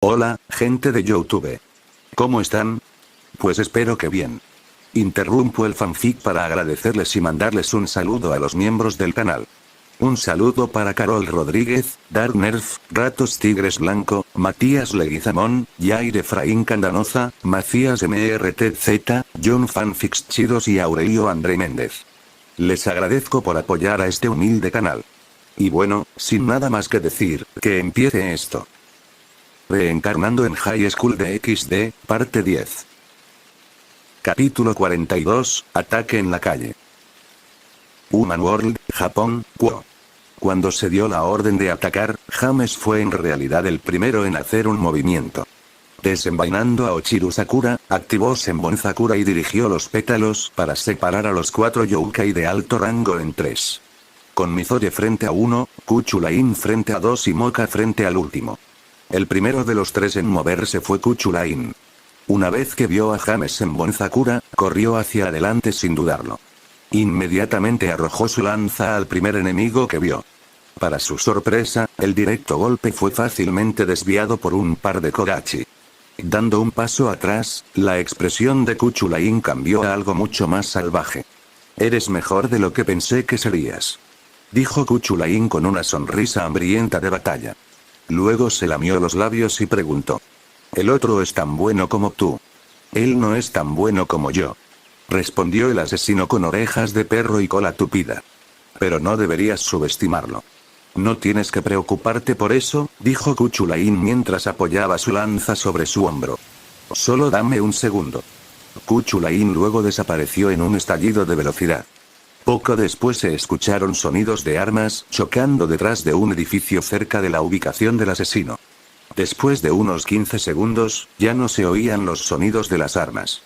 Hola, gente de YouTube. ¿Cómo están? Pues espero que bien. Interrumpo el fanfic para agradecerles y mandarles un saludo a los miembros del canal. Un saludo para Carol Rodríguez, Dark Nerf, Ratos Tigres Blanco, Matías Leguizamón, Yair Efraín Candanoza, Macías MRTZ, John Fanfics Chidos y Aurelio André Méndez. Les agradezco por apoyar a este humilde canal. Y bueno, sin nada más que decir, que empiece esto. Reencarnando en High School DxD, parte 10. Capítulo 42, Ataque en la calle. Human World, Japón, Kuo. Cuando se dio la orden de atacar, James fue en realidad el primero en hacer un movimiento. Desenvainando a Ochiru Sakura, activó Senbon Sakura y dirigió los pétalos para separar a los 4 Youkai de alto rango en 3. Con Mizore frente a 1, Kuchulain frente a 2 y Moka frente al último. El primero de los 3 en moverse fue Kuchulain. Una vez que vio a James Senbon Sakura, corrió hacia adelante sin dudarlo. Inmediatamente arrojó su lanza al primer enemigo que vio. Para su sorpresa, el directo golpe fue fácilmente desviado por un par de Kodachi. Dando un paso atrás, la expresión de Kuchulain cambió a algo mucho más salvaje. «Eres mejor de lo que pensé que serías», dijo Kuchulain con una sonrisa hambrienta de batalla. Luego se lamió los labios y preguntó. «¿El otro es tan bueno como tú?» «Él no es tan bueno como yo», respondió el asesino con orejas de perro y cola tupida. «Pero no deberías subestimarlo. No tienes que preocuparte por eso», dijo Kuchulain mientras apoyaba su lanza sobre su hombro. «Solo dame un segundo». Kuchulain luego desapareció en un estallido de velocidad. Poco después se escucharon sonidos de armas chocando detrás de un edificio cerca de la ubicación del asesino. Después de unos 15 segundos, ya no se oían los sonidos de las armas.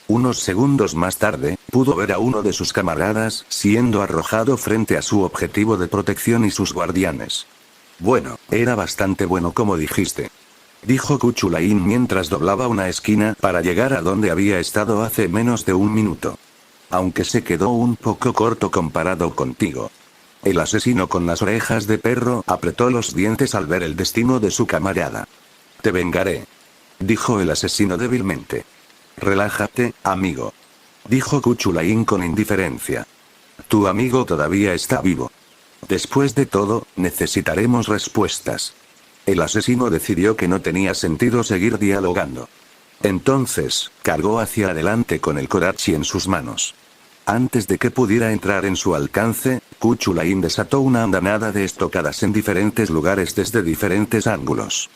Unos segundos más tarde, pudo ver a uno de sus camaradas siendo arrojado frente a su objetivo de protección y sus guardianes. «Bueno, era bastante bueno como dijiste», dijo Kuchulain mientras doblaba una esquina para llegar a donde había estado hace menos de un minuto. «Aunque se quedó un poco corto comparado contigo». El asesino con las orejas de perro apretó los dientes al ver el destino de su camarada. «Te vengaré», dijo el asesino débilmente. «Relájate, amigo», dijo Kuchulain con indiferencia. «Tu amigo todavía está vivo. Después de todo, necesitaremos respuestas». El asesino decidió que no tenía sentido seguir dialogando. Entonces, cargó hacia adelante con el Kodachi en sus manos. Antes de que pudiera entrar en su alcance, Kuchulain desató una andanada de estocadas en diferentes lugares desde diferentes ángulos.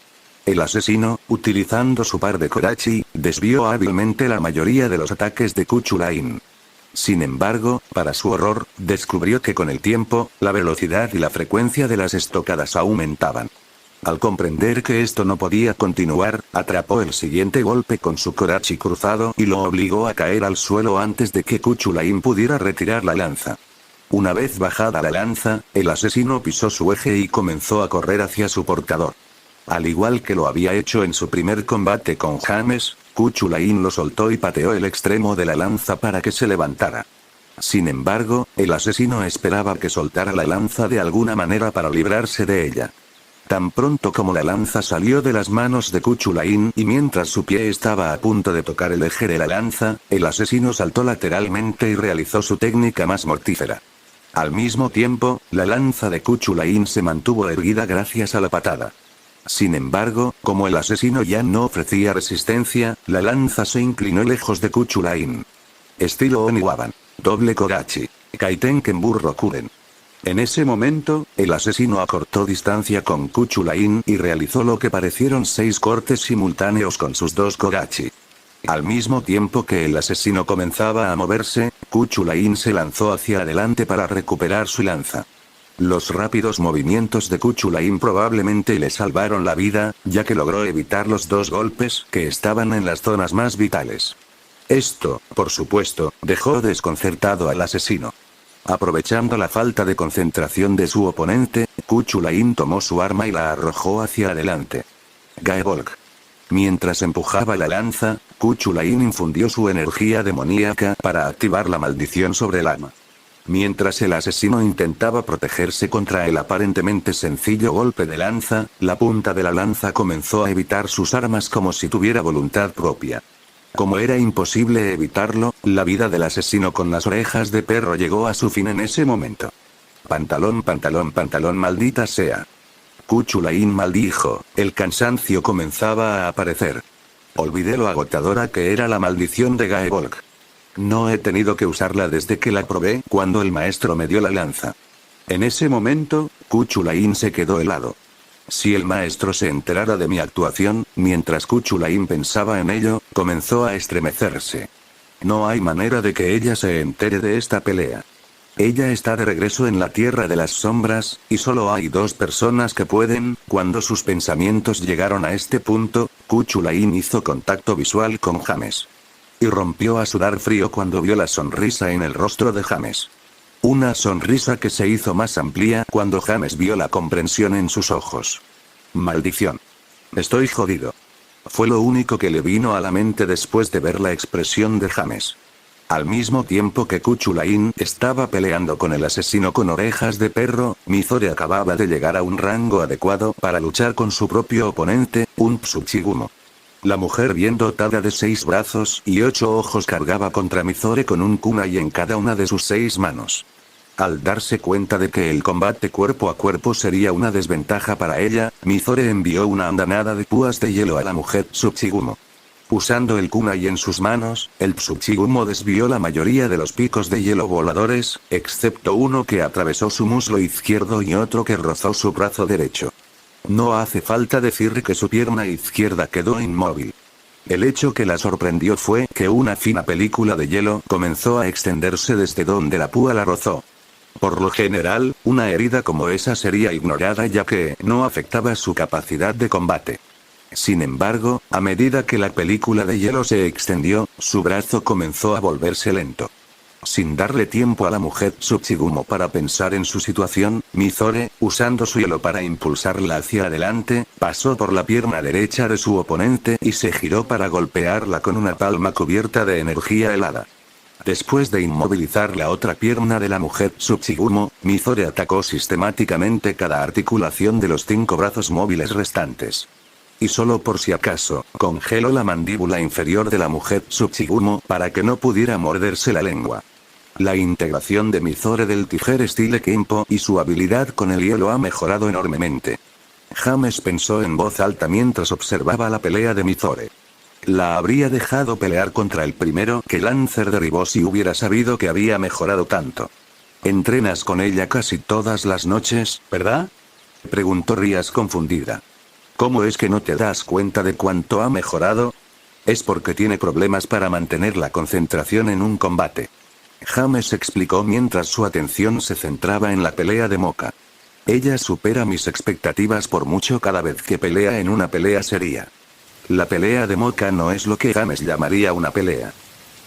El asesino, utilizando su par de Kodachi, desvió hábilmente la mayoría de los ataques de Kuchulain. Sin embargo, para su horror, descubrió que con el tiempo, la velocidad y la frecuencia de las estocadas aumentaban. Al comprender que esto no podía continuar, atrapó el siguiente golpe con su Kodachi cruzado y lo obligó a caer al suelo antes de que Kuchulain pudiera retirar la lanza. Una vez bajada la lanza, el asesino pisó su eje y comenzó a correr hacia su portador. Al igual que lo había hecho en su primer combate con James, Kuchulain lo soltó y pateó el extremo de la lanza para que se levantara. Sin embargo, el asesino esperaba que soltara la lanza de alguna manera para librarse de ella. Tan pronto como la lanza salió de las manos de Kuchulain y mientras su pie estaba a punto de tocar el eje de la lanza, el asesino saltó lateralmente y realizó su técnica más mortífera. Al mismo tiempo, la lanza de Kuchulain se mantuvo erguida gracias a la patada. Sin embargo, como el asesino ya no ofrecía resistencia, la lanza se inclinó lejos de Kuchulain. Estilo Oniwaban. Doble Kodachi. Kaitenken Burrokuren. En ese momento, el asesino acortó distancia con Kuchulain y realizó lo que parecieron 6 cortes simultáneos con sus 2 Kodachi. Al mismo tiempo que el asesino comenzaba a moverse, Kuchulain se lanzó hacia adelante para recuperar su lanza. Los rápidos movimientos de Kuchulain probablemente le salvaron la vida, ya que logró evitar los 2 golpes que estaban en las zonas más vitales. Esto, por supuesto, dejó desconcertado al asesino. Aprovechando la falta de concentración de su oponente, Kuchulain tomó su arma y la arrojó hacia adelante. Gaebolk. Mientras empujaba la lanza, Kuchulain infundió su energía demoníaca para activar la maldición sobre el arma. Mientras el asesino intentaba protegerse contra el aparentemente sencillo golpe de lanza, la punta de la lanza comenzó a evitar sus armas como si tuviera voluntad propia. Como era imposible evitarlo, la vida del asesino con las orejas de perro llegó a su fin en ese momento. Pantalón, pantalón, pantalón, maldita sea. Kuchulain maldijo, el cansancio comenzaba a aparecer. Olvidé lo agotadora que era la maldición de Gaebolg. No he tenido que usarla desde que la probé cuando el maestro me dio la lanza. En ese momento, Kuchulain se quedó helado. Si el maestro se enterara de mi actuación, mientras Kuchulain pensaba en ello, comenzó a estremecerse. No hay manera de que ella se entere de esta pelea. Ella está de regreso en la Tierra de las Sombras, y solo hay dos personas que pueden. Cuando sus pensamientos llegaron a este punto, Kuchulain hizo contacto visual con James. Y rompió a sudar frío cuando vio la sonrisa en el rostro de James. Una sonrisa que se hizo más amplia cuando James vio la comprensión en sus ojos. Maldición. Estoy jodido. Fue lo único que le vino a la mente después de ver la expresión de James. Al mismo tiempo que Kuchulain estaba peleando con el asesino con orejas de perro, Mizore acababa de llegar a un rango adecuado para luchar con su propio oponente, un Tsuchigumo. La mujer bien dotada de 6 brazos y 8 ojos cargaba contra Mizore con un kunai en cada una de sus 6 manos. Al darse cuenta de que el combate cuerpo a cuerpo sería una desventaja para ella, Mizore envió una andanada de púas de hielo a la mujer Tsuchigumo. Usando el kunai en sus manos, el Tsuchigumo desvió la mayoría de los picos de hielo voladores, excepto uno que atravesó su muslo izquierdo y otro que rozó su brazo derecho. No hace falta decir que su pierna izquierda quedó inmóvil. El hecho que la sorprendió fue que una fina película de hielo comenzó a extenderse desde donde la púa la rozó. Por lo general, una herida como esa sería ignorada ya que no afectaba su capacidad de combate. Sin embargo, a medida que la película de hielo se extendió, su brazo comenzó a volverse lento. Sin darle tiempo a la mujer Tsuchigumo para pensar en su situación, Mizore, usando su hielo para impulsarla hacia adelante, pasó por la pierna derecha de su oponente y se giró para golpearla con una palma cubierta de energía helada. Después de inmovilizar la otra pierna de la mujer Tsuchigumo, Mizore atacó sistemáticamente cada articulación de los 5 brazos móviles restantes. Y solo por si acaso, congeló la mandíbula inferior de la mujer Tsuchigumo para que no pudiera morderse la lengua. La integración de Mizore del Tiger Style Kenpo y su habilidad con el hielo ha mejorado enormemente. James pensó en voz alta mientras observaba la pelea de Mizore. La habría dejado pelear contra el primero que Lancer derribó si hubiera sabido que había mejorado tanto. ¿Entrenas con ella casi todas las noches, verdad?, preguntó Rías confundida. ¿Cómo es que no te das cuenta de cuánto ha mejorado? Es porque tiene problemas para mantener la concentración en un combate. James explicó mientras su atención se centraba en la pelea de Moka. Ella supera mis expectativas por mucho cada vez que pelea en una pelea seria. La pelea de Moka no es lo que James llamaría una pelea.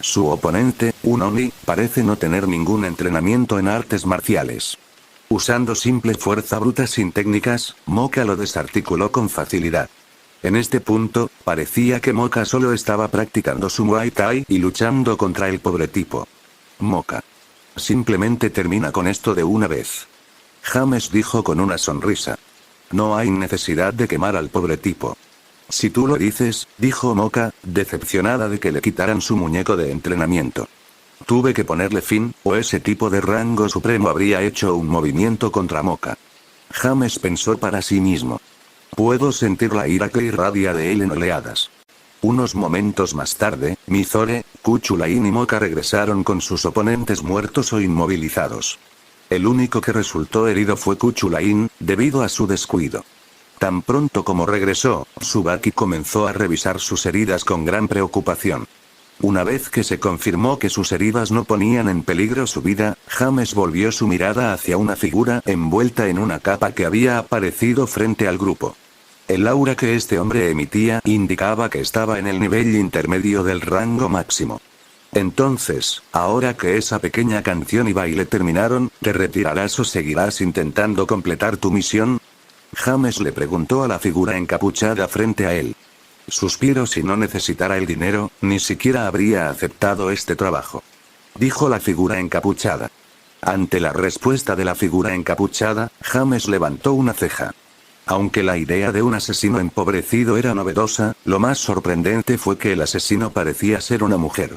Su oponente, un Oni, parece no tener ningún entrenamiento en artes marciales. Usando simple fuerza bruta sin técnicas, Moka lo desarticuló con facilidad. En este punto, parecía que Moka solo estaba practicando su Muay Thai y luchando contra el pobre tipo. Moka. Simplemente termina con esto de una vez. James dijo con una sonrisa. No hay necesidad de quemar al pobre tipo. Si tú lo dices, dijo Moka, decepcionada de que le quitaran su muñeco de entrenamiento. Tuve que ponerle fin, o ese tipo de rango supremo habría hecho un movimiento contra Moka. James pensó para sí mismo. Puedo sentir la ira que irradia de él en oleadas. Unos momentos más tarde, Mizore, Kuchulain y Moka regresaron con sus oponentes muertos o inmovilizados. El único que resultó herido fue Kuchulain, debido a su descuido. Tan pronto como regresó, Tsubaki comenzó a revisar sus heridas con gran preocupación. Una vez que se confirmó que sus heridas no ponían en peligro su vida, James volvió su mirada hacia una figura envuelta en una capa que había aparecido frente al grupo. El aura que este hombre emitía indicaba que estaba en el nivel intermedio del rango máximo. Entonces, ahora que esa pequeña canción y baile terminaron, ¿te retirarás o seguirás intentando completar tu misión? James le preguntó a la figura encapuchada frente a él. Suspiró. Si no necesitara el dinero, ni siquiera habría aceptado este trabajo. Dijo la figura encapuchada. Ante la respuesta de la figura encapuchada, James levantó una ceja. Aunque la idea de un asesino empobrecido era novedosa, lo más sorprendente fue que el asesino parecía ser una mujer.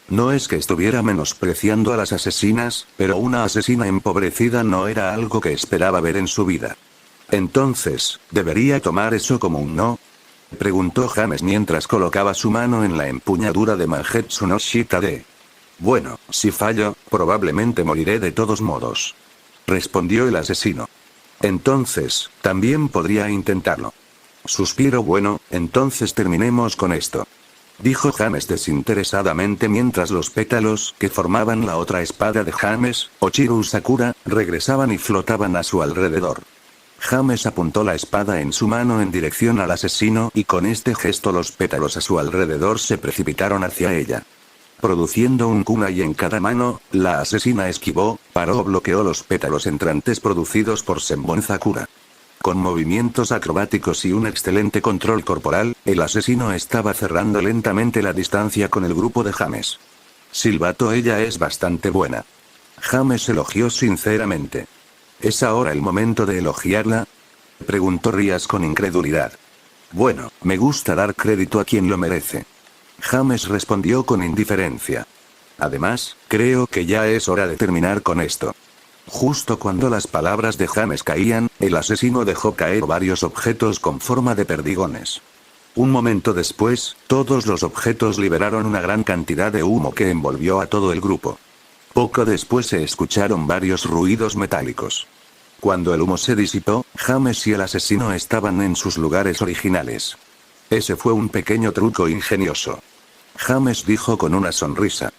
No es que estuviera menospreciando a las asesinas, pero una asesina empobrecida no era algo que esperaba ver en su vida. Entonces, ¿debería tomar eso como un no? Preguntó James mientras colocaba su mano en la empuñadura de Mangetsu no Shitade. Bueno, si fallo, probablemente moriré de todos modos. Respondió el asesino. Entonces, también podría intentarlo. Suspiro. Bueno, entonces terminemos con esto. Dijo James desinteresadamente mientras los pétalos que formaban la otra espada de James, Ochiru Sakura, regresaban y flotaban a su alrededor. James apuntó la espada en su mano en dirección al asesino y con este gesto los pétalos a su alrededor se precipitaron hacia ella. Produciendo un kunai en cada mano, la asesina esquivó, paró o bloqueó los pétalos entrantes producidos por Senbon Sakura. Con movimientos acrobáticos y un excelente control corporal, el asesino estaba cerrando lentamente la distancia con el grupo de James. Silbato, ella es bastante buena. James elogió sinceramente. ¿Es ahora el momento de elogiarla? Preguntó Rías con incredulidad. Bueno, me gusta dar crédito a quien lo merece. James respondió con indiferencia. Además, creo que ya es hora de terminar con esto. Justo cuando las palabras de James caían, el asesino dejó caer varios objetos con forma de perdigones. Un momento después, todos los objetos liberaron una gran cantidad de humo que envolvió a todo el grupo. Poco después se escucharon varios ruidos metálicos. Cuando el humo se disipó, James y el asesino estaban en sus lugares originales. Ese fue un pequeño truco ingenioso. James dijo con una sonrisa.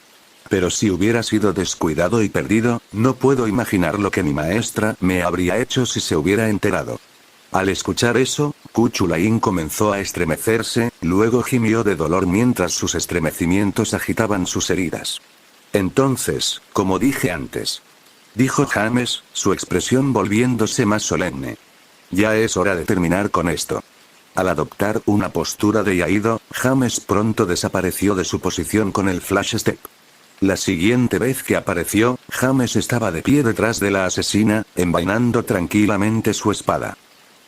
Pero si hubiera sido descuidado y perdido, no puedo imaginar lo que mi maestra me habría hecho si se hubiera enterado. Al escuchar eso, Kuchulain comenzó a estremecerse, luego gimió de dolor mientras sus estremecimientos agitaban sus heridas. Entonces, como dije antes, dijo James, su expresión volviéndose más solemne. Ya es hora de terminar con esto. Al adoptar una postura de yaído, James pronto desapareció de su posición con el flash step. La siguiente vez que apareció, James estaba de pie detrás de la asesina, envainando tranquilamente su espada.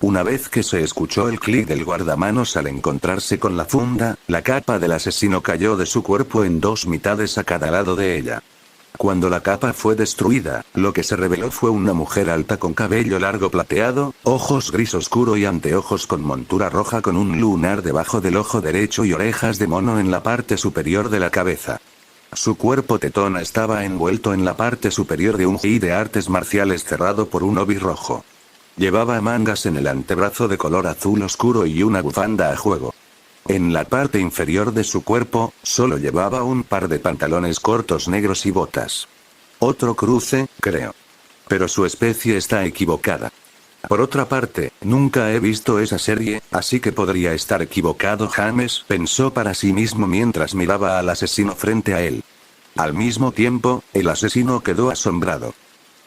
Una vez que se escuchó el clic del guardamanos al encontrarse con la funda, la capa del asesino cayó de su cuerpo en dos mitades a cada lado de ella. Cuando la capa fue destruida, lo que se reveló fue una mujer alta con cabello largo plateado, ojos gris oscuro y anteojos con montura roja con un lunar debajo del ojo derecho y orejas de mono en la parte superior de la cabeza. Su cuerpo tetona estaba envuelto en la parte superior de un gi de artes marciales cerrado por un obi rojo. Llevaba mangas en el antebrazo de color azul oscuro y una bufanda a juego. En la parte inferior de su cuerpo, solo llevaba un par de pantalones cortos negros y botas. Otro cruce, creo. Pero su especie está equivocada. Por otra parte, nunca he visto esa serie, así que podría estar equivocado. James pensó para sí mismo mientras miraba al asesino frente a él. Al mismo tiempo, el asesino quedó asombrado.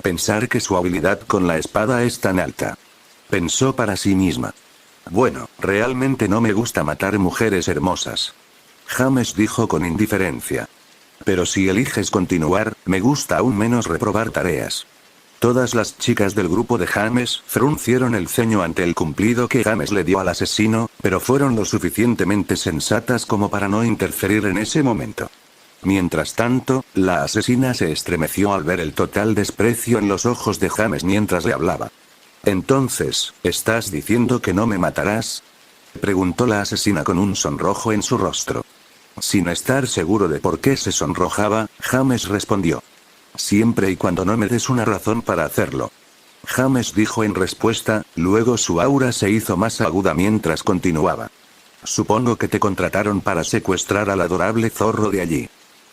Pensar que su habilidad con la espada es tan alta. Pensó para sí misma. Bueno, realmente no me gusta matar mujeres hermosas. James dijo con indiferencia. Pero si eliges continuar, me gusta aún menos reprobar tareas. Todas las chicas del grupo de James fruncieron el ceño ante el cumplido que James le dio al asesino, pero fueron lo suficientemente sensatas como para no interferir en ese momento. Mientras tanto, la asesina se estremeció al ver el total desprecio en los ojos de James mientras le hablaba. Entonces, ¿estás diciendo que no me matarás? Preguntó la asesina con un sonrojo en su rostro. Sin estar seguro de por qué se sonrojaba, James respondió. Siempre y cuando no me des una razón para hacerlo. James dijo en respuesta, luego su aura se hizo más aguda mientras continuaba. Supongo que te contrataron para secuestrar al adorable zorro de allí.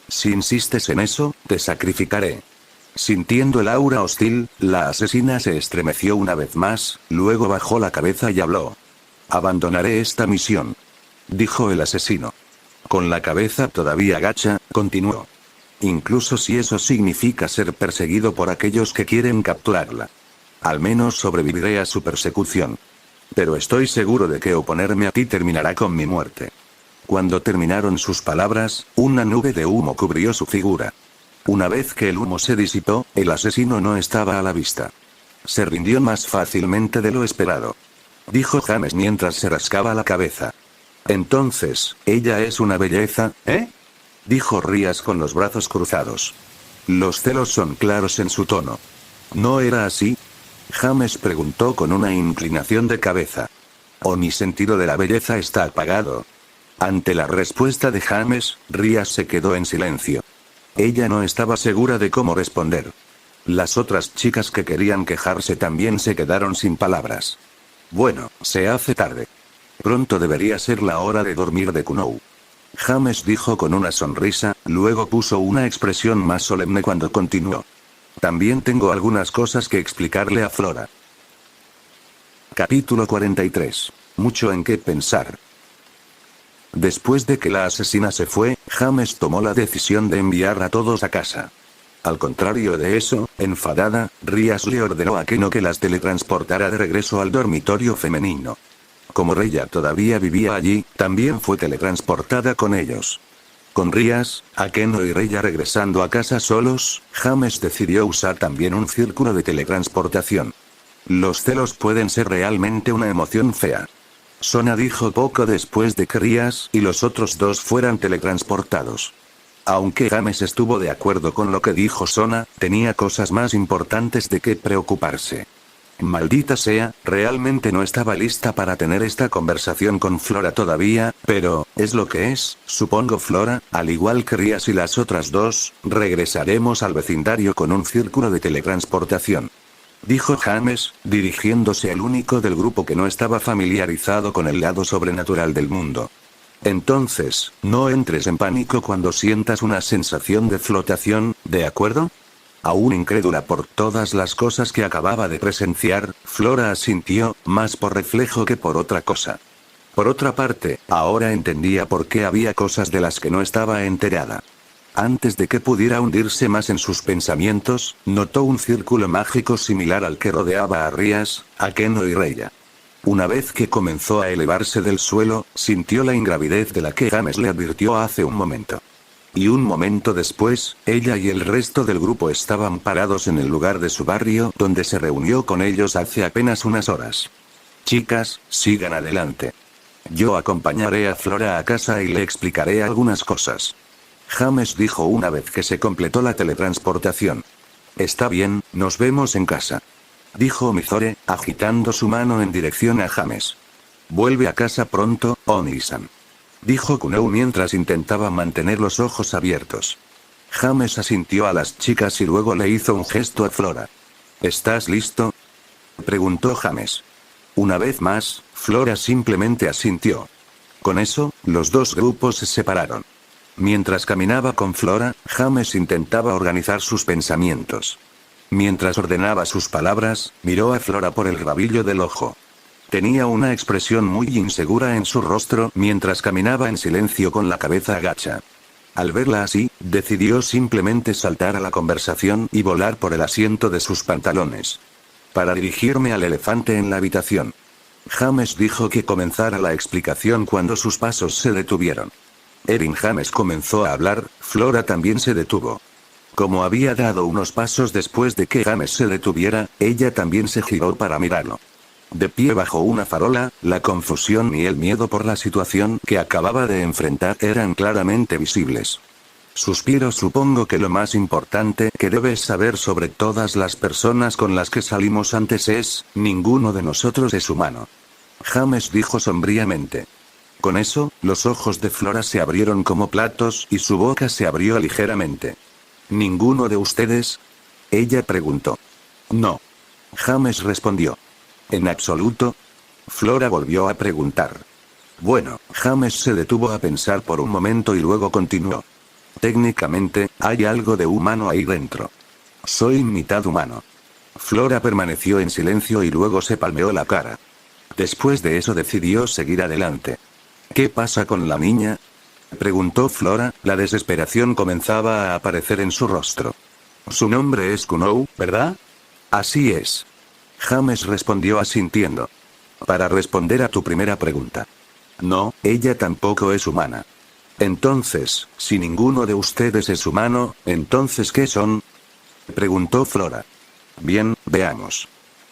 Si insistes en eso, te sacrificaré. Sintiendo el aura hostil, la asesina se estremeció una vez más, luego bajó la cabeza y habló. Abandonaré esta misión. Dijo el asesino. Con la cabeza todavía gacha, continuó. Incluso si eso significa ser perseguido por aquellos que quieren capturarla. Al menos sobreviviré a su persecución. Pero estoy seguro de que oponerme a ti terminará con mi muerte. Cuando terminaron sus palabras, una nube de humo cubrió su figura. Una vez que el humo se disipó, el asesino no estaba a la vista. Se rindió más fácilmente de lo esperado, dijo James mientras se rascaba la cabeza. Entonces, ella es una belleza, ¿eh? Dijo Rías con los brazos cruzados. Los celos son claros en su tono. ¿No era así? James preguntó con una inclinación de cabeza. ¿O mi sentido de la belleza está apagado? Ante la respuesta de James, Rías se quedó en silencio. Ella no estaba segura de cómo responder. Las otras chicas que querían quejarse también se quedaron sin palabras. Bueno, se hace tarde. Pronto debería ser la hora de dormir de Kunou. James dijo con una sonrisa, luego puso una expresión más solemne cuando continuó. También tengo algunas cosas que explicarle a Flora. Capítulo 43. Mucho en qué pensar. Después de que la asesina se fue, James tomó la decisión de enviar a todos a casa. Al contrario de eso, enfadada, Rías le ordenó a Keno que las teletransportara de regreso al dormitorio femenino. Como Reya todavía vivía allí, también fue teletransportada con ellos. Con Rías, Akeno y Reya regresando a casa solos, James decidió usar también un círculo de teletransportación. Los celos pueden ser realmente una emoción fea. Sona dijo poco después de que Rías y los otros dos fueran teletransportados. Aunque James estuvo de acuerdo con lo que dijo Sona, tenía cosas más importantes de qué preocuparse. Maldita sea, realmente no estaba lista para tener esta conversación con Flora todavía, pero, es lo que es, supongo Flora, al igual que Rías y las otras dos, regresaremos al vecindario con un círculo de teletransportación. Dijo James, dirigiéndose al único del grupo que no estaba familiarizado con el lado sobrenatural del mundo. Entonces, no entres en pánico cuando sientas una sensación de flotación, ¿de acuerdo? Aún incrédula por todas las cosas que acababa de presenciar, Flora asintió, más por reflejo que por otra cosa. Por otra parte, ahora entendía por qué había cosas de las que no estaba enterada. Antes de que pudiera hundirse más en sus pensamientos, notó un círculo mágico similar al que rodeaba a Rías, Akeno y Reya. Una vez que comenzó a elevarse del suelo, sintió la ingravidez de la que James le advirtió hace un momento. Y un momento después, ella y el resto del grupo estaban parados en el lugar de su barrio donde se reunió con ellos hace apenas unas horas. Chicas, sigan adelante. Yo acompañaré a Flora a casa y le explicaré algunas cosas. James dijo una vez que se completó la teletransportación. Está bien, nos vemos en casa. Dijo Mizore, agitando su mano en dirección a James. Vuelve a casa pronto, Oni-san. Dijo Kunou mientras intentaba mantener los ojos abiertos. James asintió a las chicas y luego le hizo un gesto a Flora. ¿Estás listo?, preguntó James. Una vez más, Flora simplemente asintió. Con eso, los dos grupos se separaron. Mientras caminaba con Flora, James intentaba organizar sus pensamientos. Mientras ordenaba sus palabras, miró a Flora por el rabillo del ojo. Tenía una expresión muy insegura en su rostro mientras caminaba en silencio con la cabeza agacha. Al verla así, decidió simplemente saltar a la conversación y volar por el asiento de sus pantalones. Para dirigirme al elefante en la habitación. James dijo que comenzara la explicación cuando sus pasos se detuvieron. Erin James comenzó a hablar, Flora también se detuvo. Como había dado unos pasos después de que James se detuviera, ella también se giró para mirarlo. De pie bajo una farola, la confusión y el miedo por la situación que acababa de enfrentar eran claramente visibles. Suspiro. Supongo que lo más importante que debes saber sobre todas las personas con las que salimos antes es, ninguno de nosotros es humano. James dijo sombríamente. Con eso, los ojos de Flora se abrieron como platos y su boca se abrió ligeramente. ¿Ninguno de ustedes?, ella preguntó. No. James respondió. ¿En absoluto? Flora volvió a preguntar. Bueno, James se detuvo a pensar por un momento y luego continuó. Técnicamente, hay algo de humano ahí dentro. Soy mitad humano. Flora permaneció en silencio y luego se palmeó la cara. Después de eso decidió seguir adelante. ¿Qué pasa con la niña?, preguntó Flora, la desesperación comenzaba a aparecer en su rostro. Su nombre es Kunou, ¿verdad? Así es. James respondió asintiendo. Para responder a tu primera pregunta. No, ella tampoco es humana. Entonces, si ninguno de ustedes es humano, ¿entonces qué son? Preguntó Flora. Bien, veamos.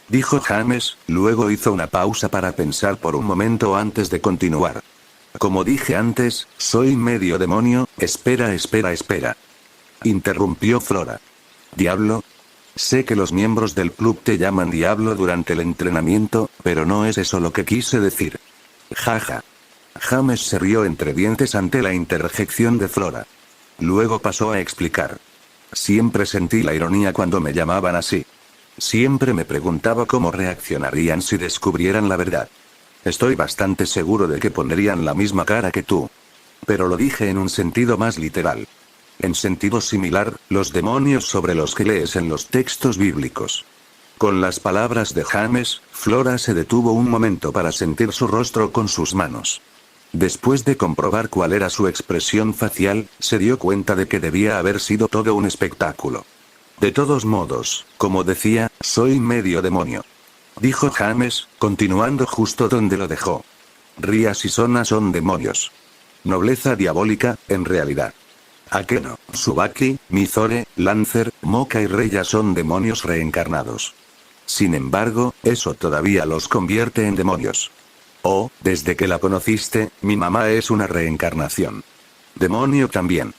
Dijo James, luego hizo una pausa para pensar por un momento antes de continuar. Como dije antes, soy medio demonio. Espera. Interrumpió Flora. ¿Diablo? Sé que los miembros del club te llaman Diablo durante el entrenamiento, pero no es eso lo que quise decir. Jaja. James se rió entre dientes ante la interjección de Flora. Luego pasó a explicar. Siempre sentí la ironía cuando me llamaban así. Siempre me preguntaba cómo reaccionarían si descubrieran la verdad. Estoy bastante seguro de que pondrían la misma cara que tú. Pero lo dije en un sentido más literal. En sentido similar, los demonios sobre los que lees en los textos bíblicos. Con las palabras de James, Flora se detuvo un momento para sentir su rostro con sus manos. Después de comprobar cuál era su expresión facial, se dio cuenta de que debía haber sido todo un espectáculo. De todos modos, como decía, soy medio demonio. Dijo James, continuando justo donde lo dejó. Rías y Sona son demonios. Nobleza diabólica, en realidad. Akeno, Tsubaki, Mizore, Lancer, Moka y Reya son demonios reencarnados. Sin embargo, eso todavía los convierte en demonios. Oh, desde que la conociste, mi mamá es una reencarnación. Demonio también.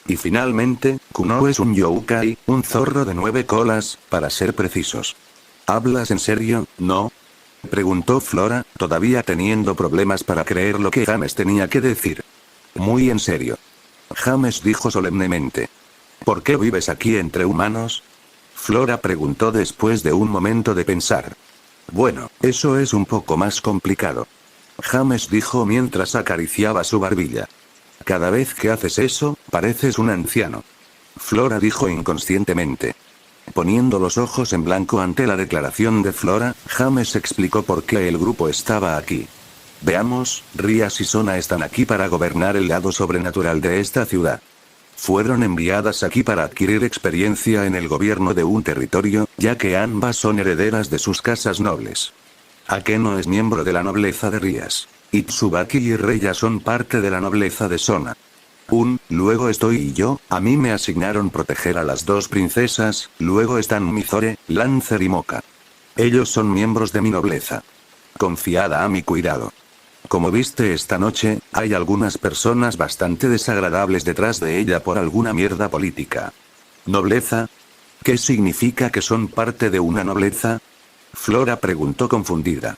Y finalmente, Kuno es un youkai, un zorro de 9 colas, para ser precisos. ¿Hablas en serio, no? Preguntó Flora, todavía teniendo problemas para creer lo que James tenía que decir. Muy en serio. James dijo solemnemente. ¿Por qué vives aquí entre humanos? Flora preguntó después de un momento de pensar. Bueno, eso es un poco más complicado. James dijo mientras acariciaba su barbilla. Cada vez que haces eso, pareces un anciano. Flora dijo inconscientemente. Poniendo los ojos en blanco ante la declaración de Flora, James explicó por qué el grupo estaba aquí. Veamos, Rías y Sona están aquí para gobernar el lado sobrenatural de esta ciudad. Fueron enviadas aquí para adquirir experiencia en el gobierno de un territorio, ya que ambas son herederas de sus casas nobles. Akeno es miembro de la nobleza de Rías. Y Tsubaki y Reya son parte de la nobleza de Sona. Luego estoy y yo, a mí me asignaron proteger a las dos princesas, luego están Mizore, Lancer y Moka. Ellos son miembros de mi nobleza. Confiada a mi cuidado. Como viste esta noche, hay algunas personas bastante desagradables detrás de ella por alguna mierda política. ¿Nobleza? ¿Qué significa que son parte de una nobleza? Flora preguntó confundida.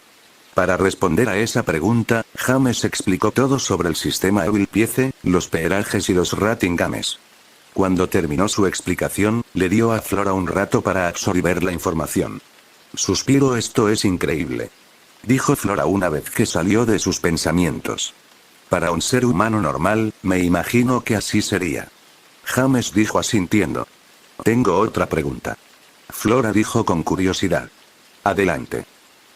Para responder a esa pregunta, James explicó todo sobre el sistema Evil Piece, los peerajes y los Ratingames. Cuando terminó su explicación, le dio a Flora un rato para absorber la información. Suspiro, esto es increíble. Dijo Flora una vez que salió de sus pensamientos. Para un ser humano normal, me imagino que así sería. James dijo asintiendo. Tengo otra pregunta. Flora dijo con curiosidad. Adelante.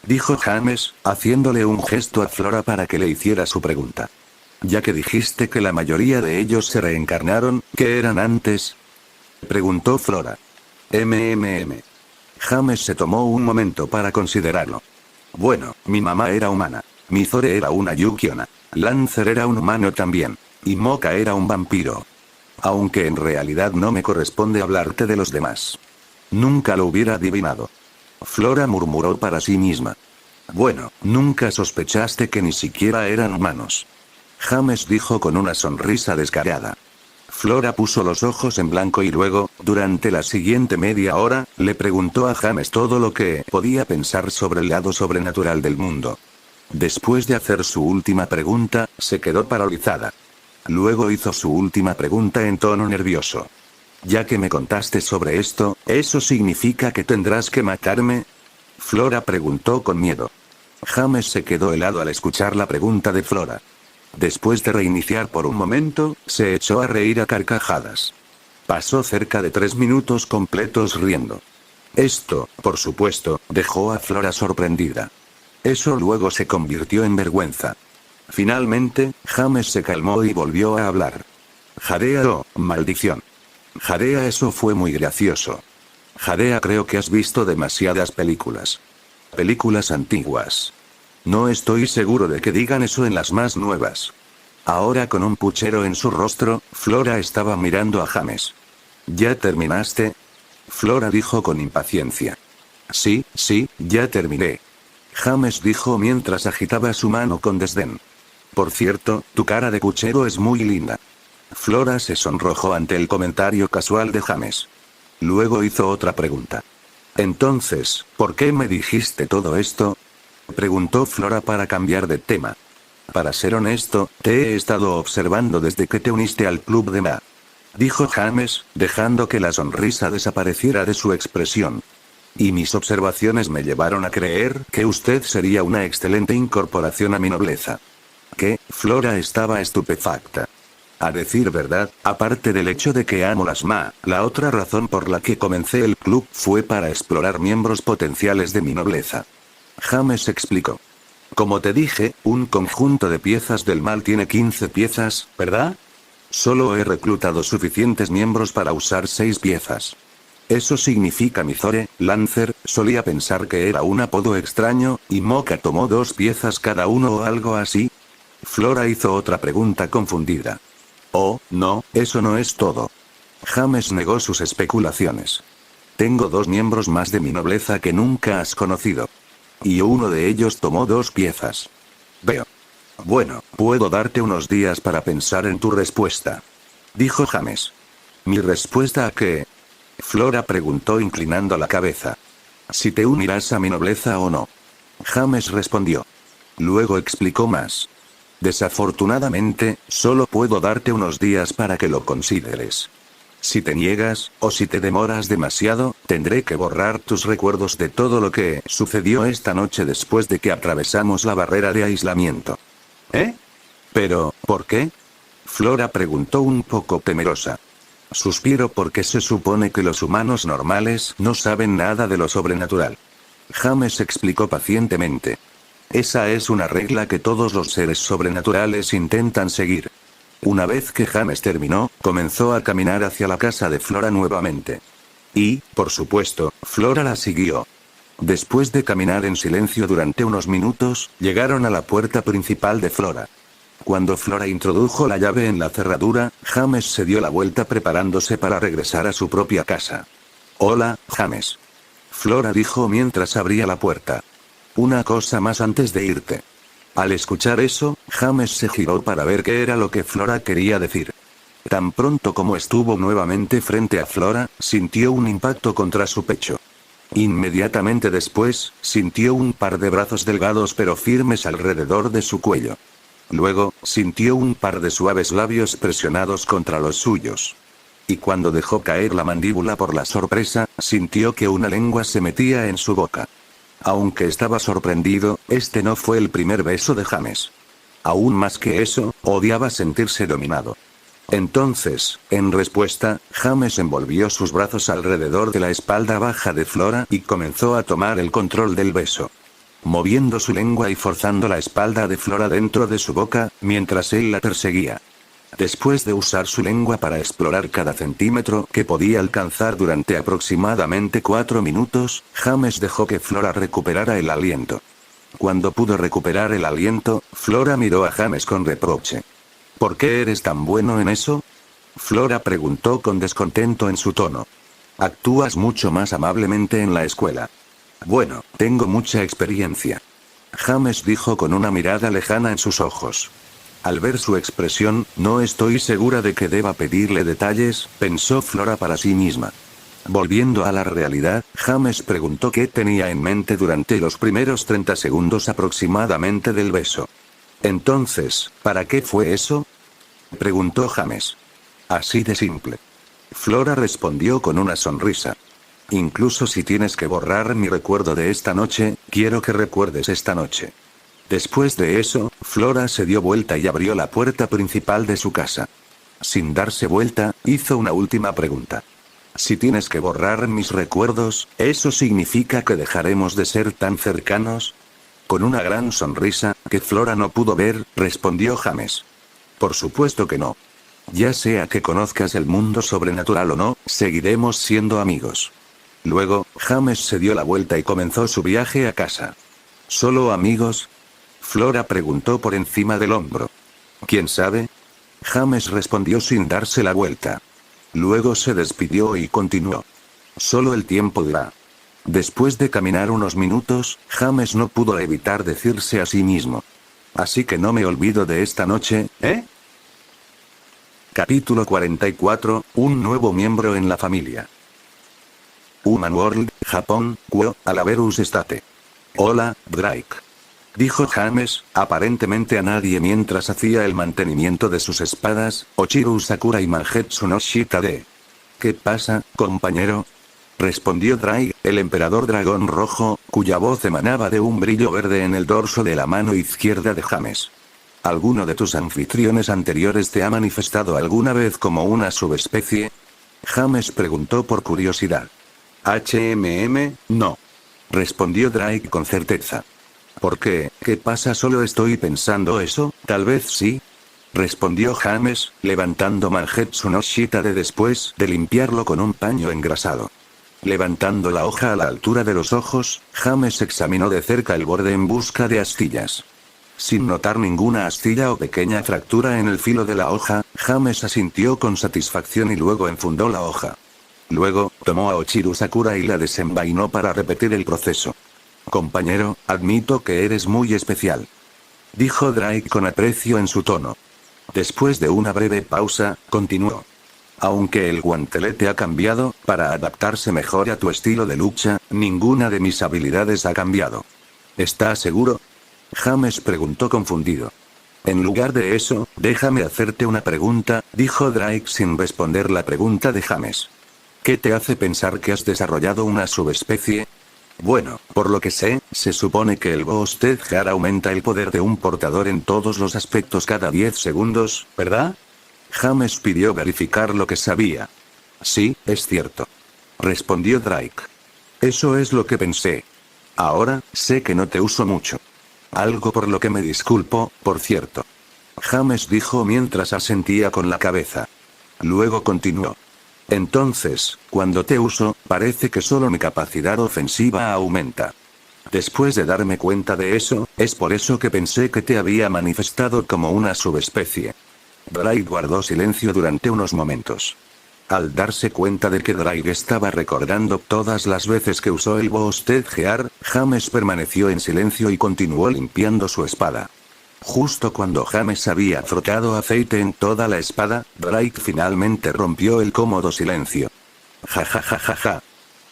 Dijo James, haciéndole un gesto a Flora para que le hiciera su pregunta. Ya que dijiste que la mayoría de ellos se reencarnaron, ¿qué eran antes? Preguntó Flora. James se tomó un momento para considerarlo. Bueno, mi mamá era humana. Mizore era una Yukiona. Lancer era un humano también. Y Moka era un vampiro. Aunque en realidad no me corresponde hablarte de los demás. Nunca lo hubiera adivinado. Flora murmuró para sí misma. Bueno, nunca sospechaste que ni siquiera eran humanos. James dijo con una sonrisa descarada. Flora puso los ojos en blanco y luego, durante la siguiente media hora, le preguntó a James todo lo que podía pensar sobre el lado sobrenatural del mundo. Después de hacer su última pregunta, se quedó paralizada. Luego hizo su última pregunta en tono nervioso. Ya que me contaste sobre esto, ¿eso significa que tendrás que matarme? Flora preguntó con miedo. James se quedó helado al escuchar la pregunta de Flora. Después de reiniciar por un momento, se echó a reír a carcajadas. Pasó cerca de 3 minutos completos riendo. Esto, por supuesto, dejó a Flora sorprendida. Eso luego se convirtió en vergüenza. Finalmente, James se calmó y volvió a hablar. Jadea, oh, maldición. Jadea, eso fue muy gracioso. Jadea, creo que has visto demasiadas películas. Películas antiguas. No estoy seguro de que digan eso en las más nuevas. Ahora con un puchero en su rostro, Flora estaba mirando a James. ¿Ya terminaste? Flora dijo con impaciencia. Sí, ya terminé. James dijo mientras agitaba su mano con desdén. Por cierto, tu cara de puchero es muy linda. Flora se sonrojó ante el comentario casual de James. Luego hizo otra pregunta. Entonces, ¿por qué me dijiste todo esto? Preguntó Flora para cambiar de tema. Para ser honesto, te he estado observando desde que te uniste al club de Ma. Dijo James, dejando que la sonrisa desapareciera de su expresión. Y mis observaciones me llevaron a creer que usted sería una excelente incorporación a mi nobleza. ¿Qué? Flora estaba estupefacta. A decir verdad, aparte del hecho de que amo las Ma, la otra razón por la que comencé el club fue para explorar miembros potenciales de mi nobleza. James explicó. Como te dije, un conjunto de piezas del mal tiene 15 piezas, ¿verdad? Solo he reclutado suficientes miembros para usar 6 piezas. Eso significa Mizore, Lancer, solía pensar que era un apodo extraño, y Moka tomó 2 piezas cada uno o algo así. Flora hizo otra pregunta confundida. Oh, no, eso no es todo. James negó sus especulaciones. Tengo 2 miembros más de mi nobleza que nunca has conocido. Y uno de ellos tomó 2 piezas. Veo. Bueno, puedo darte unos días para pensar en tu respuesta. Dijo James. ¿Mi respuesta a qué? Flora preguntó inclinando la cabeza. Si te unirás a mi nobleza o no. James respondió. Luego explicó más. Desafortunadamente, solo puedo darte unos días para que lo consideres. Si te niegas, o si te demoras demasiado, tendré que borrar tus recuerdos de todo lo que sucedió esta noche después de que atravesamos la barrera de aislamiento. ¿Eh? Pero, ¿por qué? Flora preguntó un poco temerosa. Suspiro porque se supone que los humanos normales no saben nada de lo sobrenatural. James explicó pacientemente. Esa es una regla que todos los seres sobrenaturales intentan seguir. Una vez que James terminó, comenzó a caminar hacia la casa de Flora nuevamente. Y, por supuesto, Flora la siguió. Después de caminar en silencio durante unos minutos, llegaron a la puerta principal de Flora. Cuando Flora introdujo la llave en la cerradura, James se dio la vuelta preparándose para regresar a su propia casa. Hola, James. Flora dijo mientras abría la puerta. Una cosa más antes de irte. Al escuchar eso, James se giró para ver qué era lo que Flora quería decir. Tan pronto como estuvo nuevamente frente a Flora, sintió un impacto contra su pecho. Inmediatamente después, sintió un par de brazos delgados pero firmes alrededor de su cuello. Luego, sintió un par de suaves labios presionados contra los suyos. Y cuando dejó caer la mandíbula por la sorpresa, sintió que una lengua se metía en su boca. Aunque estaba sorprendido, este no fue el primer beso de James. Aún más que eso, odiaba sentirse dominado. Entonces, en respuesta, James envolvió sus brazos alrededor de la espalda baja de Flora y comenzó a tomar el control del beso. Moviendo su lengua y forzando la espalda de Flora dentro de su boca, mientras él la perseguía. Después de usar su lengua para explorar cada centímetro que podía alcanzar durante aproximadamente 4 minutos, James dejó que Flora recuperara el aliento. Cuando pudo recuperar el aliento, Flora miró a James con reproche. ¿Por qué eres tan bueno en eso? Flora preguntó con descontento en su tono. Actúas mucho más amablemente en la escuela. Bueno, tengo mucha experiencia. James dijo con una mirada lejana en sus ojos. Al ver su expresión, no estoy segura de que deba pedirle detalles, pensó Flora para sí misma. Volviendo a la realidad, James preguntó qué tenía en mente durante los primeros 30 segundos aproximadamente del beso. Entonces, ¿para qué fue eso? Preguntó James. Así de simple. Flora respondió con una sonrisa. Incluso si tienes que borrar mi recuerdo de esta noche, quiero que recuerdes esta noche. Después de eso, Flora se dio vuelta y abrió la puerta principal de su casa. Sin darse vuelta, hizo una última pregunta. Si tienes que borrar mis recuerdos, ¿eso significa que dejaremos de ser tan cercanos? Con una gran sonrisa, que Flora no pudo ver, respondió James. Por supuesto que no. Ya sea que conozcas el mundo sobrenatural o no, seguiremos siendo amigos. Luego, James se dio la vuelta y comenzó su viaje a casa. ¿Solo amigos? Flora preguntó por encima del hombro. ¿Quién sabe? James respondió sin darse la vuelta. Luego se despidió y continuó. Solo el tiempo dirá. Después de caminar unos minutos, James no pudo evitar decirse a sí mismo. Así que no me olvido de esta noche, ¿eh? Capítulo 44, un nuevo miembro en la familia. Human World, Japón, Kuo, Alaverus State. Hola, Drake. Dijo James, aparentemente a nadie mientras hacía el mantenimiento de sus espadas, Ochiru Sakura y Mangetsu no Shitade. ¿Qué pasa, compañero? Respondió Drake, el emperador dragón rojo, cuya voz emanaba de un brillo verde en el dorso de la mano izquierda de James. ¿Alguno de tus anfitriones anteriores te ha manifestado alguna vez como una subespecie? James preguntó por curiosidad. No. Respondió Drake con certeza. ¿Por qué? ¿Qué pasa? Solo estoy pensando eso, tal vez sí. Respondió James, levantando Mangetsu no Shitade después de limpiarlo con un paño engrasado. Levantando la hoja a la altura de los ojos, James examinó de cerca el borde en busca de astillas. Sin notar ninguna astilla o pequeña fractura en el filo de la hoja, James asintió con satisfacción y luego enfundó la hoja. Luego, tomó a Ochiru Sakura y la desenvainó para repetir el proceso. Compañero, admito que eres muy especial. Dijo Drake con aprecio en su tono. Después de una breve pausa, continuó. Aunque el guantelete ha cambiado, para adaptarse mejor a tu estilo de lucha, ninguna de mis habilidades ha cambiado. ¿Estás seguro? James preguntó confundido. En lugar de eso, déjame hacerte una pregunta, dijo Drake sin responder la pregunta de James. ¿Qué te hace pensar que has desarrollado una subespecie? Bueno, por lo que sé, se supone que el Boosted Heart aumenta el poder de un portador en todos los aspectos cada 10 segundos, ¿verdad? James pidió verificar lo que sabía. Sí, es cierto. Respondió Drake. Eso es lo que pensé. Ahora, sé que no te uso mucho. Algo por lo que me disculpo, por cierto. James dijo mientras asentía con la cabeza. Luego continuó. Entonces, cuando te uso, parece que solo mi capacidad ofensiva aumenta. Después de darme cuenta de eso, es por eso que pensé que te había manifestado como una subespecie. Drake guardó silencio durante unos momentos. Al darse cuenta de que Drake estaba recordando todas las veces que usó el Boosted Heart, James permaneció en silencio y continuó limpiando su espada. Justo cuando James había frotado aceite en toda la espada, Drake finalmente rompió el cómodo silencio. Ja ja ja ja ja.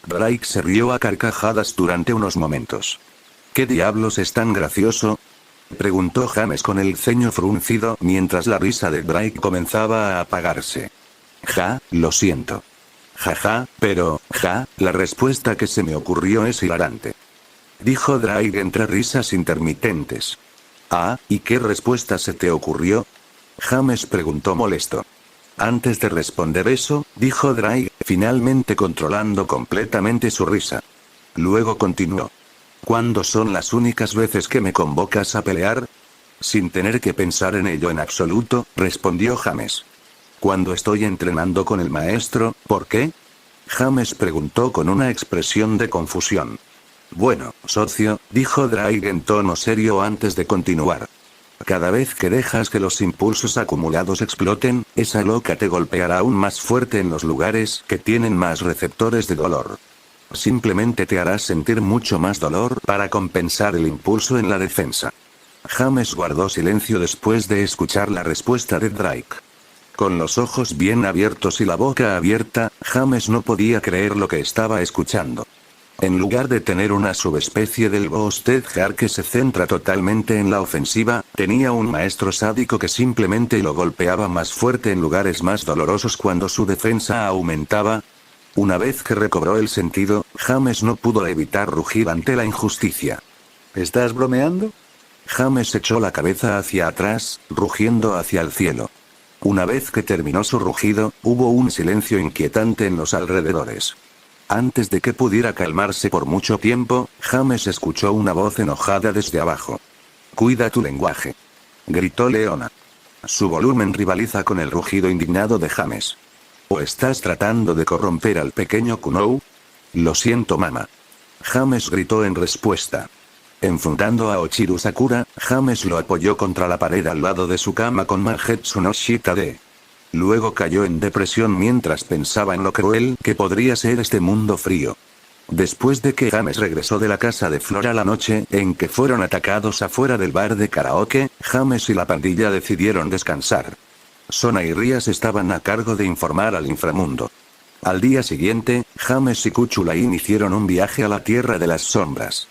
Drake se rió a carcajadas durante unos momentos. ¿Qué diablos es tan gracioso? Preguntó James con el ceño fruncido mientras la risa de Drake comenzaba a apagarse. Ja, lo siento. Ja ja, pero, la respuesta que se me ocurrió es hilarante. Dijo Drake entre risas intermitentes. Ah, ¿y qué respuesta se te ocurrió? James preguntó molesto. Antes de responder eso, dijo Drake, finalmente controlando completamente su risa. Luego continuó. ¿Cuándo son las únicas veces que me convocas a pelear? Sin tener que pensar en ello en absoluto, respondió James. Cuando estoy entrenando con el maestro, ¿por qué? James preguntó con una expresión de confusión. Bueno, socio, dijo Drake en tono serio antes de continuar. Cada vez que dejas que los impulsos acumulados exploten, esa loca te golpeará aún más fuerte en los lugares que tienen más receptores de dolor. Simplemente te harás sentir mucho más dolor para compensar el impulso en la defensa. James guardó silencio después de escuchar la respuesta de Drake. Con los ojos bien abiertos y la boca abierta, James no podía creer lo que estaba escuchando. En lugar de tener una subespecie del Boosted Heart que se centra totalmente en la ofensiva, tenía un maestro sádico que simplemente lo golpeaba más fuerte en lugares más dolorosos cuando su defensa aumentaba. Una vez que recobró el sentido, James no pudo evitar rugir ante la injusticia. ¿Estás bromeando? James echó la cabeza hacia atrás, rugiendo hacia el cielo. Una vez que terminó su rugido, hubo un silencio inquietante en los alrededores. Antes de que pudiera calmarse por mucho tiempo, James escuchó una voz enojada desde abajo. «Cuida tu lenguaje», gritó Leona. Su volumen rivaliza con el rugido indignado de James. ¿O estás tratando de corromper al pequeño Kunou? Lo siento, mamá. James gritó en respuesta. Enfundando a Ochiru Sakura, James lo apoyó contra la pared al lado de su cama con Mangetsu no Shitade. Luego cayó en depresión mientras pensaba en lo cruel que podría ser este mundo frío. Después de que James regresó de la casa de Flora la noche en que fueron atacados afuera del bar de karaoke, James y la pandilla decidieron descansar. Sona y Rías estaban a cargo de informar al inframundo. Al día siguiente, James y Kuchulain hicieron un viaje a la Tierra de las Sombras.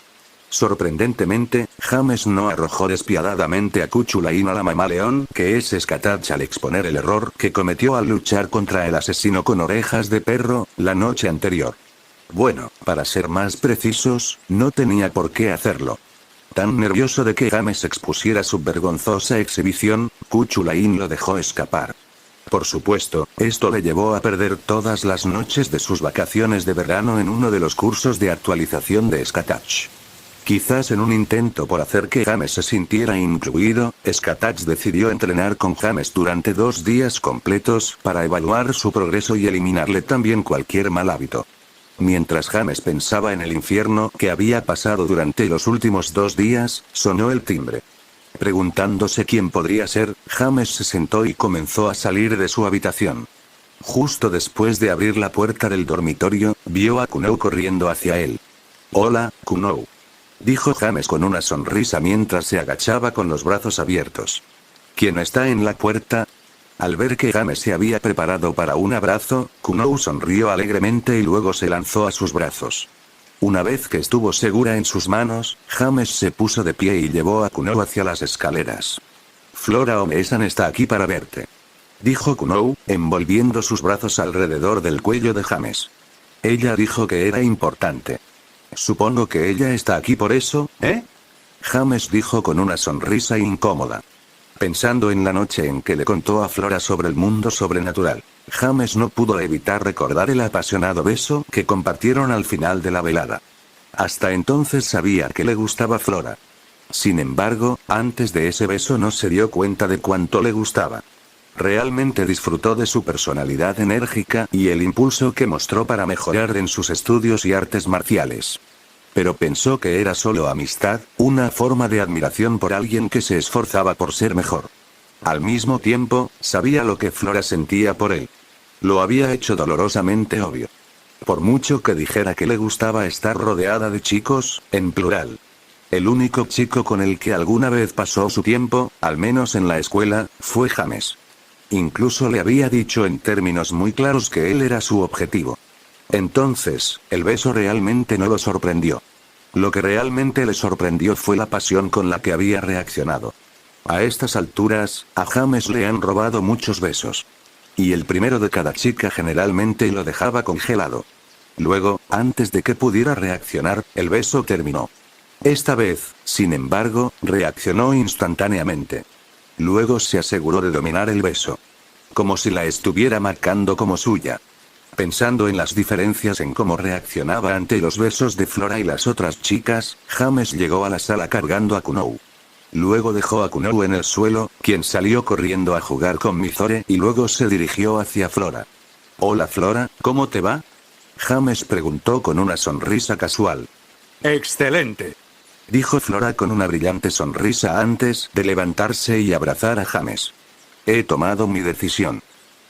Sorprendentemente, James no arrojó despiadadamente a Kuchulain a la mamá león, que es Skatach, al exponer el error que cometió al luchar contra el asesino con orejas de perro, la noche anterior. Bueno, para ser más precisos, no tenía por qué hacerlo. Tan nervioso de que James expusiera su vergonzosa exhibición, Kuchulain lo dejó escapar. Por supuesto, esto le llevó a perder todas las noches de sus vacaciones de verano en uno de los cursos de actualización de Skatach. Quizás en un intento por hacer que James se sintiera incluido, Skatach decidió entrenar con James durante 2 días completos para evaluar su progreso y eliminarle también cualquier mal hábito. Mientras James pensaba en el infierno que había pasado durante los últimos 2 días, sonó el timbre. Preguntándose quién podría ser, James se sentó y comenzó a salir de su habitación. Justo después de abrir la puerta del dormitorio, vio a Kunou corriendo hacia él. «Hola, Kunou», dijo James con una sonrisa mientras se agachaba con los brazos abiertos. «¿Quién está en la puerta?». Al ver que James se había preparado para un abrazo, Kunou sonrió alegremente y luego se lanzó a sus brazos. Una vez que estuvo segura en sus manos, James se puso de pie y llevó a Kunou hacia las escaleras. «Flora Ome-san está aquí para verte», dijo Kunou, envolviendo sus brazos alrededor del cuello de James. Ella dijo que era importante. «Supongo que ella está aquí por eso, ¿eh?», James dijo con una sonrisa incómoda. Pensando en la noche en que le contó a Flora sobre el mundo sobrenatural, James no pudo evitar recordar el apasionado beso que compartieron al final de la velada. Hasta entonces sabía que le gustaba Flora. Sin embargo, antes de ese beso no se dio cuenta de cuánto le gustaba. Realmente disfrutó de su personalidad enérgica y el impulso que mostró para mejorar en sus estudios y artes marciales. Pero pensó que era solo amistad, una forma de admiración por alguien que se esforzaba por ser mejor. Al mismo tiempo, sabía lo que Flora sentía por él. Lo había hecho dolorosamente obvio. Por mucho que dijera que le gustaba estar rodeada de chicos, en plural. El único chico con el que alguna vez pasó su tiempo, al menos en la escuela, fue James. Incluso le había dicho en términos muy claros que él era su objetivo. Entonces, el beso realmente no lo sorprendió. Lo que realmente le sorprendió fue la pasión con la que había reaccionado. A estas alturas, a James le han robado muchos besos. Y el primero de cada chica generalmente lo dejaba congelado. Luego, antes de que pudiera reaccionar, el beso terminó. Esta vez, sin embargo, reaccionó instantáneamente. Luego se aseguró de dominar el beso. Como si la estuviera marcando como suya. Pensando en las diferencias en cómo reaccionaba ante los besos de Flora y las otras chicas, James llegó a la sala cargando a Kunou. Luego dejó a Kunou en el suelo, quien salió corriendo a jugar con Mizore y luego se dirigió hacia Flora. «Hola Flora, ¿cómo te va?», James preguntó con una sonrisa casual. «Excelente», dijo Flora con una brillante sonrisa antes de levantarse y abrazar a James. «He tomado mi decisión».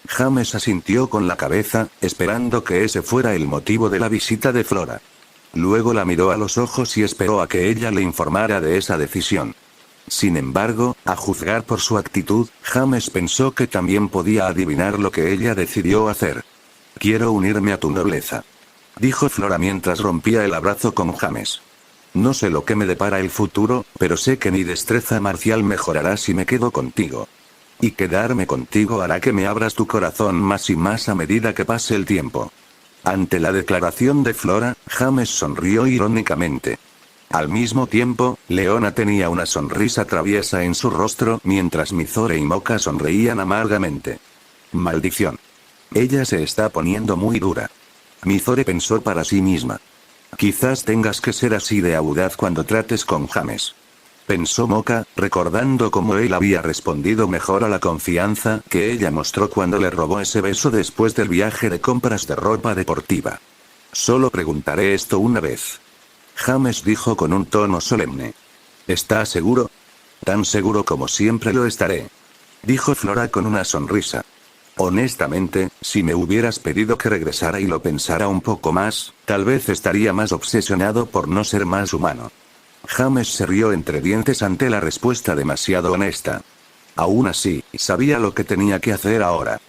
James asintió con la cabeza, esperando que ese fuera el motivo de la visita de Flora. Luego la miró a los ojos y esperó a que ella le informara de esa decisión. Sin embargo, a juzgar por su actitud, James pensó que también podía adivinar lo que ella decidió hacer. «Quiero unirme a tu nobleza», dijo Flora mientras rompía el abrazo con James. «No sé lo que me depara el futuro, pero sé que mi destreza marcial mejorará si me quedo contigo. Y quedarme contigo hará que me abras tu corazón más y más a medida que pase el tiempo». Ante la declaración de Flora, James sonrió irónicamente. Al mismo tiempo, Leona tenía una sonrisa traviesa en su rostro mientras Mizore y Moka sonreían amargamente. «Maldición. Ella se está poniendo muy dura». Mizore pensó para sí misma. «Quizás tengas que ser así de audaz cuando trates con James», pensó Moka, recordando cómo él había respondido mejor a la confianza que ella mostró cuando le robó ese beso después del viaje de compras de ropa deportiva. «Solo preguntaré esto una vez. James dijo con un tono solemne. ¿Estás seguro? Tan seguro como siempre lo estaré. Dijo Flora con una sonrisa. Honestamente, si me hubieras pedido que regresara y lo pensara un poco más, tal vez estaría más obsesionado por no ser más humano. James se rió entre dientes ante la respuesta demasiado honesta. Aún así, sabía lo que tenía que hacer ahora.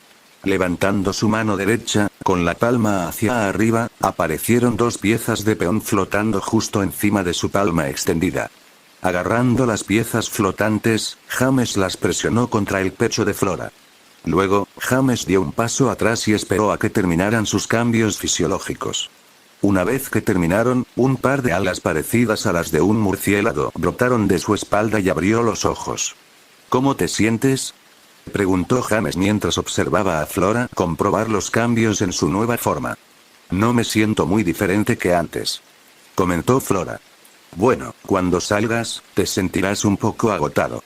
Levantando su mano derecha, con la palma hacia arriba, aparecieron dos piezas de peón flotando justo encima de su palma extendida. Agarrando las piezas flotantes, James las presionó contra el pecho de Flora. Luego, James dio un paso atrás y esperó a que terminaran sus cambios fisiológicos. Una vez que terminaron, un par de alas parecidas a las de un murciélago brotaron de su espalda y abrió los ojos. ¿Cómo te sientes?, preguntó James mientras observaba a Flora comprobar los cambios en su nueva forma. No me siento muy diferente que antes, comentó Flora. Bueno, cuando salgas, te sentirás un poco agotado,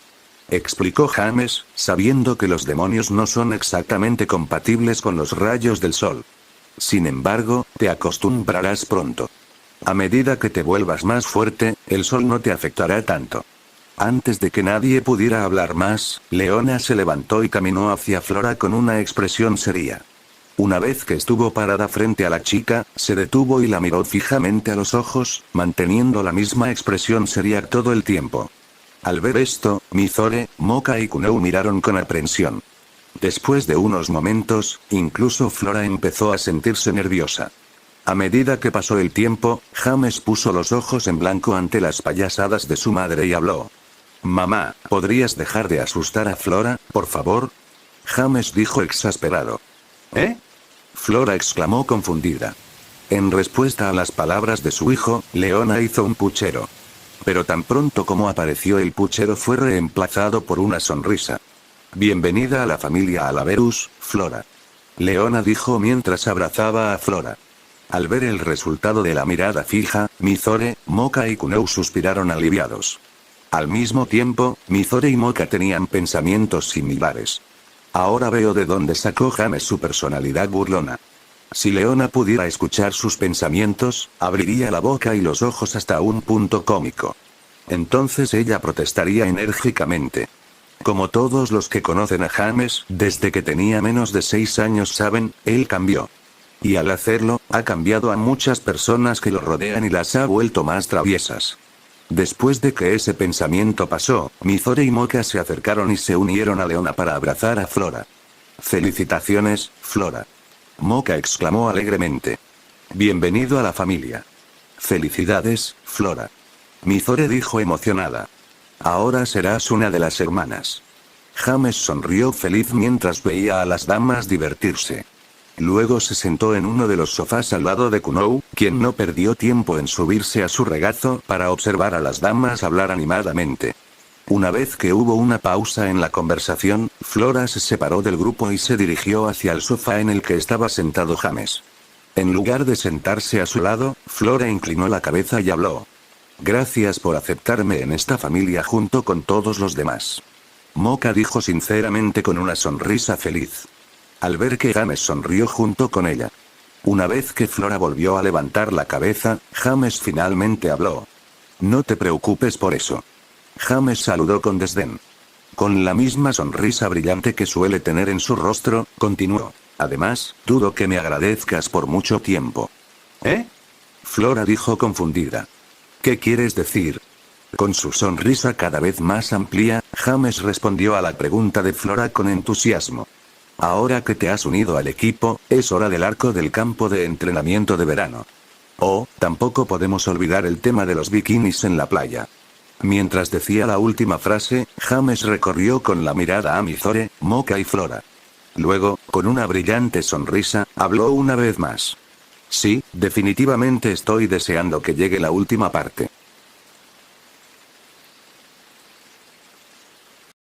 explicó James, sabiendo que los demonios no son exactamente compatibles con los rayos del sol. Sin embargo, te acostumbrarás pronto. A medida que te vuelvas más fuerte, el sol no te afectará tanto. Antes de que nadie pudiera hablar más, Leona se levantó y caminó hacia Flora con una expresión seria. Una vez que estuvo parada frente a la chica, se detuvo y la miró fijamente a los ojos, manteniendo la misma expresión seria todo el tiempo. Al ver esto, Mizore, Moka y Kunou miraron con aprensión. Después de unos momentos, incluso Flora empezó a sentirse nerviosa. A medida que pasó el tiempo, James puso los ojos en blanco ante las payasadas de su madre y habló. Mamá, ¿podrías dejar de asustar a Flora, por favor? James dijo exasperado. ¿Eh? Flora exclamó confundida. En respuesta a las palabras de su hijo, Leona hizo un puchero. Pero tan pronto como apareció el puchero fue reemplazado por una sonrisa. Bienvenida a la familia Alaverus, Flora. Leona dijo mientras abrazaba a Flora. Al ver el resultado de la mirada fija, Mizore, Moka y Kunou suspiraron aliviados. Al mismo tiempo, Mizore y Moka tenían pensamientos similares. Ahora veo de dónde sacó James su personalidad burlona. Si Leona pudiera escuchar sus pensamientos, abriría la boca y los ojos hasta un punto cómico. Entonces ella protestaría enérgicamente. Como todos los que conocen a James, desde que tenía menos de 6 años saben, él cambió. Y al hacerlo, ha cambiado a muchas personas que lo rodean y las ha vuelto más traviesas. Después de que ese pensamiento pasó, Mizore y Moka se acercaron y se unieron a Leona para abrazar a Flora. Felicitaciones, Flora. Moka exclamó alegremente. Bienvenido a la familia. Felicidades, Flora. Mizore dijo emocionada. Ahora serás una de las hermanas. James sonrió feliz mientras veía a las damas divertirse. Luego se sentó en uno de los sofás al lado de Kunou, quien no perdió tiempo en subirse a su regazo para observar a las damas hablar animadamente. Una vez que hubo una pausa en la conversación, Flora se separó del grupo y se dirigió hacia el sofá en el que estaba sentado James. En lugar de sentarse a su lado, Flora inclinó la cabeza y habló. Gracias por aceptarme en esta familia junto con todos los demás. Moka dijo sinceramente con una sonrisa feliz. Al ver que James sonrió junto con ella. Una vez que Flora volvió a levantar la cabeza, James finalmente habló. No te preocupes por eso. James saludó con desdén. Con la misma sonrisa brillante que suele tener en su rostro, continuó. Además, dudo que me agradezcas por mucho tiempo. ¿Eh? Flora dijo confundida. ¿Qué quieres decir? Con su sonrisa cada vez más amplia, James respondió a la pregunta de Flora con entusiasmo. Ahora que te has unido al equipo, es hora del arco del campo de entrenamiento de verano. Oh, tampoco podemos olvidar el tema de los bikinis en la playa. Mientras decía la última frase, James recorrió con la mirada a Mizore, Moka y Flora. Luego, con una brillante sonrisa, habló una vez más. Sí, definitivamente estoy deseando que llegue la última parte.